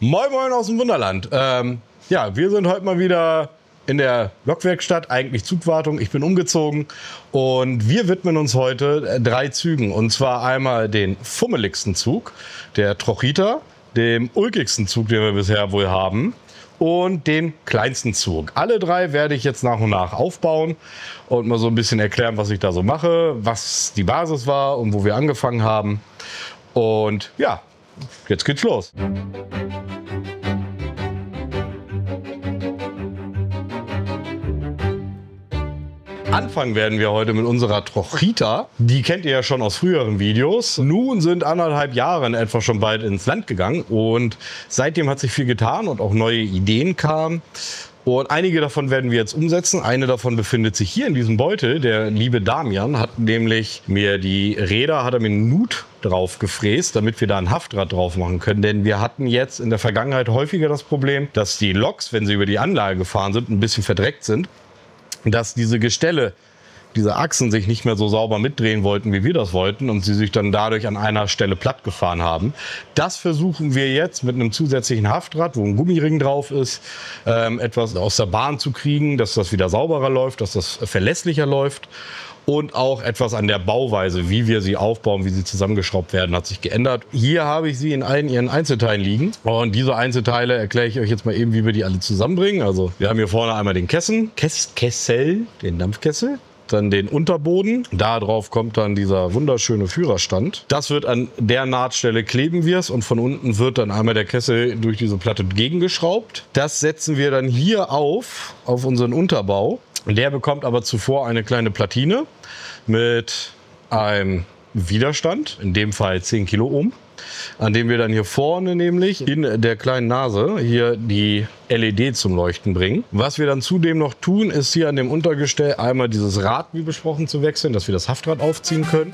Moin Moin aus dem Wunderland. Ja, wir sind heute mal wieder in der Lokwerkstatt, eigentlich Zugwartung. Ich bin umgezogen und wir widmen uns heute 3 Zügen. Und zwar einmal den fummeligsten Zug, der Trochiter, dem ulkigsten Zug, den wir bisher wohl haben, und den kleinsten Zug. Alle 3 werde ich jetzt nach und nach aufbauen und mal so ein bisschen erklären, was ich da so mache, was die Basis war und wo wir angefangen haben. Und ja, jetzt geht's los. Anfangen werden wir heute mit unserer Trochiter. Die kennt ihr ja schon aus früheren Videos. Nun sind 1,5 Jahre in etwa schon bald ins Land gegangen und seitdem hat sich viel getan und auch neue Ideen kamen. Und einige davon werden wir jetzt umsetzen. Eine davon befindet sich hier in diesem Beutel. Der liebe Damian hat nämlich mir die Räder, hat er mir einen Nut drauf gefräst, damit wir da ein Haftrad drauf machen können. Denn wir hatten jetzt in der Vergangenheit häufiger das Problem, dass die Loks, wenn sie über die Anlage gefahren sind, ein bisschen verdreckt sind. Dass diese Gestelle, diese Achsen sich nicht mehr so sauber mitdrehen wollten, wie wir das wollten und sie sich dann dadurch an einer Stelle platt gefahren haben. Das versuchen wir jetzt mit einem zusätzlichen Haftrad, wo ein Gummiring drauf ist, etwas aus der Bahn zu kriegen, dass das wieder sauberer läuft, dass das verlässlicher läuft. Und auch etwas an der Bauweise, wie wir sie aufbauen, wie sie zusammengeschraubt werden, hat sich geändert. Hier habe ich sie in allen ihren Einzelteilen liegen. Und diese Einzelteile erkläre ich euch jetzt mal eben, wie wir die alle zusammenbringen. Also wir haben hier vorne einmal den Kessel, den Dampfkessel. Dann den Unterboden. Da drauf kommt dann dieser wunderschöne Führerstand. Das wird an der Nahtstelle kleben wir es und von unten wird dann einmal der Kessel durch diese Platte gegengeschraubt. Das setzen wir dann hier auf unseren Unterbau. Der bekommt aber zuvor eine kleine Platine mit einem Widerstand, in dem Fall 10 Kiloohm, an dem wir dann hier vorne nämlich in der kleinen Nase hier die LED zum Leuchten bringen. Was wir dann zudem noch tun, ist hier an dem Untergestell einmal dieses Rad, wie besprochen, zu wechseln, dass wir das Haftrad aufziehen können.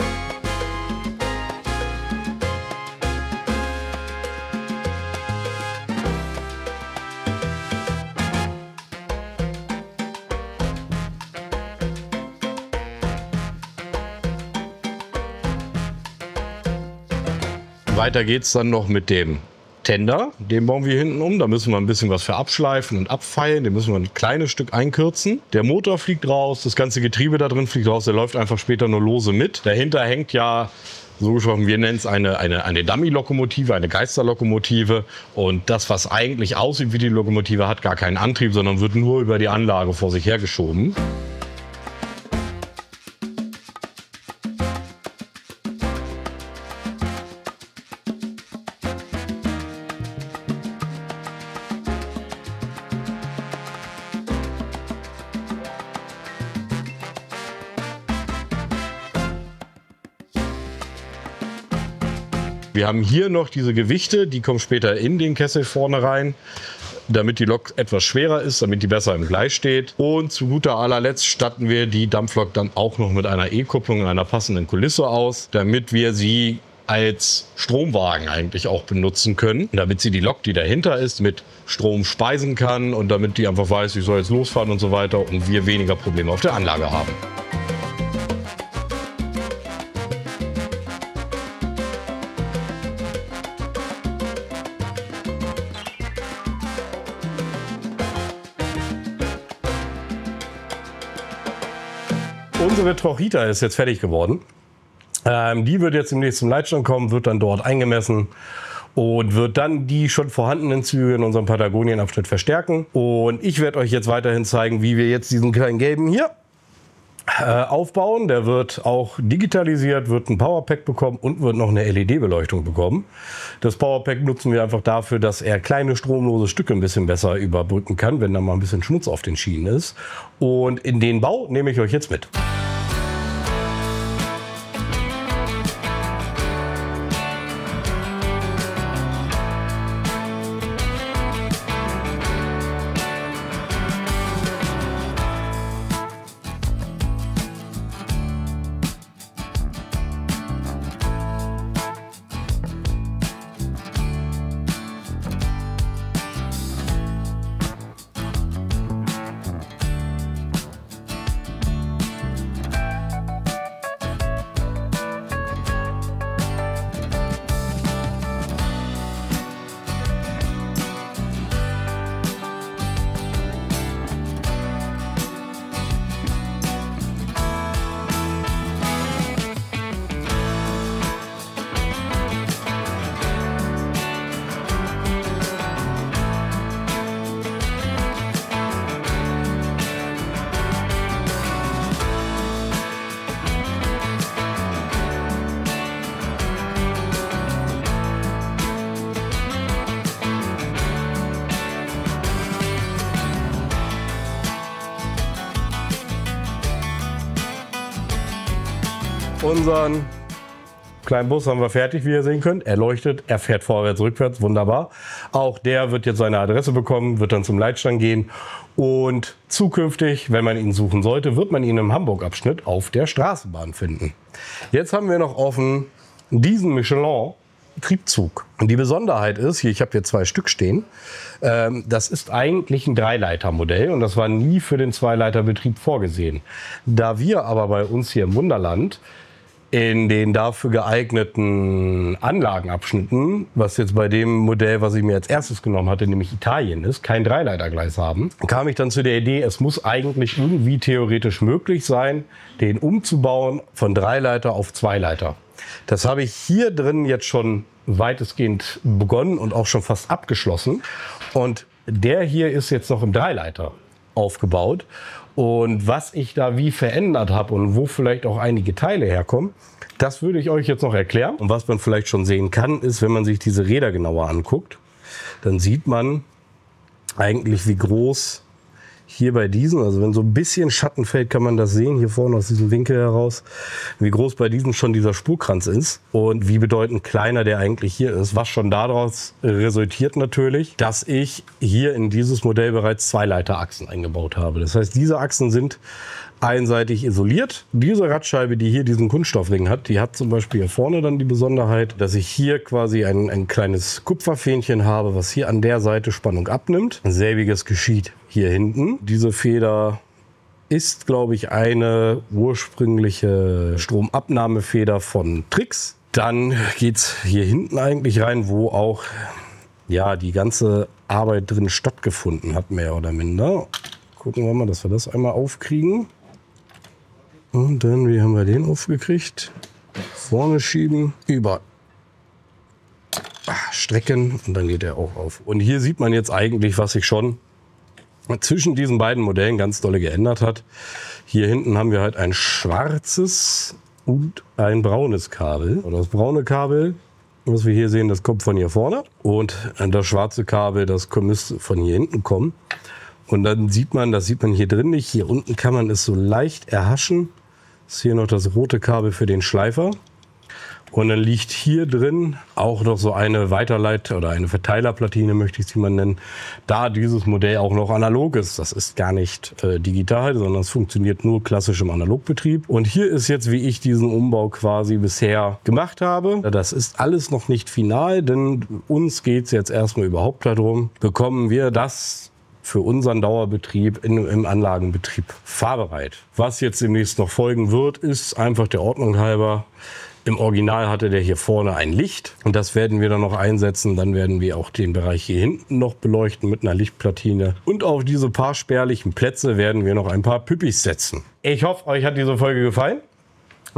Weiter geht es dann noch mit dem Tender. Den bauen wir hinten um. Da müssen wir ein bisschen was für abschleifen und abfeilen. Den müssen wir ein kleines Stück einkürzen. Der Motor fliegt raus, das ganze Getriebe da drin fliegt raus. Der läuft einfach später nur lose mit. Dahinter hängt ja, so gesprochen, wir nennen es eine Dummy-Lokomotive, eine Geisterlokomotive. Und das, was eigentlich aussieht wie die Lokomotive, hat gar keinen Antrieb, sondern wird nur über die Anlage vor sich hergeschoben. Wir haben hier noch diese Gewichte, die kommen später in den Kessel vorne rein, damit die Lok etwas schwerer ist, damit die besser im Gleis steht. Und zu guter allerletzt statten wir die Dampflok dann auch noch mit einer E-Kupplung in einer passenden Kulisse aus, damit wir sie als Stromwagen eigentlich auch benutzen können, damit sie die Lok, die dahinter ist, mit Strom speisen kann und damit die einfach weiß, ich soll jetzt losfahren und so weiter und wir weniger Probleme auf der Anlage haben. Unsere Trochiter ist jetzt fertig geworden. Die wird jetzt demnächst zum Leitstand kommen, wird dann dort eingemessen und wird dann die schon vorhandenen Züge in unserem Patagonien-Abschnitt verstärken. Und ich werde euch jetzt weiterhin zeigen, wie wir jetzt diesen kleinen gelben hier aufbauen. Der wird auch digitalisiert, wird ein Powerpack bekommen und wird noch eine LED-Beleuchtung bekommen. Das Powerpack nutzen wir einfach dafür, dass er kleine stromlose Stücke ein bisschen besser überbrücken kann, wenn da mal ein bisschen Schmutz auf den Schienen ist. Und in den Bau nehme ich euch jetzt mit. Unseren kleinen Bus haben wir fertig, wie ihr sehen könnt. Er leuchtet, er fährt vorwärts, rückwärts, wunderbar. Auch der wird jetzt seine Adresse bekommen, wird dann zum Leitstand gehen. Und zukünftig, wenn man ihn suchen sollte, wird man ihn im Hamburg-Abschnitt auf der Straßenbahn finden. Jetzt haben wir noch offen diesen Michelin-Triebzug. Und die Besonderheit ist, hier, ich habe hier 2 Stück stehen, das ist eigentlich ein Dreileitermodell und das war nie für den Zweileiterbetrieb vorgesehen. Da wir aber bei uns hier im Wunderland in den dafür geeigneten Anlagenabschnitten, was jetzt bei dem Modell, was ich mir als erstes genommen hatte, nämlich Italien ist, kein Dreileitergleis haben, kam ich dann zu der Idee, es muss eigentlich irgendwie theoretisch möglich sein, den umzubauen von Dreileiter auf Zweileiter. Das habe ich hier drin jetzt schon weitestgehend begonnen und auch schon fast abgeschlossen. Und der hier ist jetzt noch im Dreileiter aufgebaut. Und was ich da wie verändert habe und wo vielleicht auch einige Teile herkommen, das würde ich euch jetzt noch erklären. Und was man vielleicht schon sehen kann, ist, wenn man sich diese Räder genauer anguckt, dann sieht man eigentlich, wie groß hier bei diesen, also wenn so ein bisschen Schatten fällt, kann man das sehen, hier vorne aus diesem Winkel heraus, wie groß bei diesen schon dieser Spurkranz ist und wie bedeutend kleiner der eigentlich hier ist, was schon daraus resultiert natürlich, dass ich hier in dieses Modell bereits Zweileiterachsen eingebaut habe. Das heißt, diese Achsen sind einseitig isoliert. Diese Radscheibe, die hier diesen Kunststoffring hat, die hat zum Beispiel hier vorne dann die Besonderheit, dass ich hier quasi ein kleines Kupferfähnchen habe, was hier an der Seite Spannung abnimmt. Selbiges geschieht hier hinten. Diese Feder ist, glaube ich, eine ursprüngliche Stromabnahmefeder von Trix. Dann geht es hier hinten eigentlich rein, wo auch ja, die ganze Arbeit drin stattgefunden hat, mehr oder minder. Gucken wir mal, dass wir das einmal aufkriegen. Und dann, wie haben wir den aufgekriegt? Vorne schieben, über strecken und dann geht er auch auf. Und hier sieht man jetzt eigentlich, was sich schon zwischen diesen beiden Modellen ganz dolle geändert hat. Hier hinten haben wir halt ein schwarzes und ein braunes Kabel. Und das braune Kabel, was wir hier sehen, das kommt von hier vorne. Und das schwarze Kabel, das müsste von hier hinten kommen. Und dann sieht man, das sieht man hier drin nicht. Hier unten kann man es so leicht erhaschen. Ist hier noch das rote Kabel für den Schleifer. Und dann liegt hier drin auch noch so eine Weiterleit- oder eine Verteilerplatine, möchte ich sie mal nennen, da dieses Modell auch noch analog ist. Das ist gar nicht digital, sondern es funktioniert nur klassisch im Analogbetrieb. Und hier ist jetzt, wie ich diesen Umbau quasi bisher gemacht habe. Das ist alles noch nicht final, denn uns geht es jetzt erstmal überhaupt darum, bekommen wir das für unseren Dauerbetrieb im Anlagenbetrieb fahrbereit. Was jetzt demnächst noch folgen wird, ist einfach der Ordnung halber. Im Original hatte der hier vorne ein Licht und das werden wir dann noch einsetzen. Dann werden wir auch den Bereich hier hinten noch beleuchten mit einer Lichtplatine. Und auf diese paar spärlichen Plätze werden wir noch ein paar Püppis setzen. Ich hoffe, euch hat diese Folge gefallen.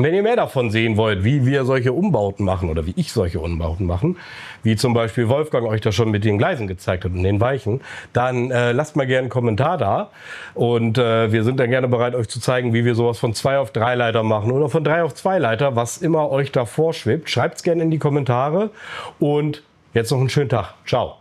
Wenn ihr mehr davon sehen wollt, wie wir solche Umbauten machen oder wie ich solche Umbauten machen, wie zum Beispiel Wolfgang euch das schon mit den Gleisen gezeigt hat und den Weichen, dann lasst mal gerne einen Kommentar da. Und wir sind dann gerne bereit, euch zu zeigen, wie wir sowas von 2 auf 3 Leiter machen oder von 3 auf 2 Leiter, was immer euch da vorschwebt. Schreibt es gerne in die Kommentare und jetzt noch einen schönen Tag. Ciao.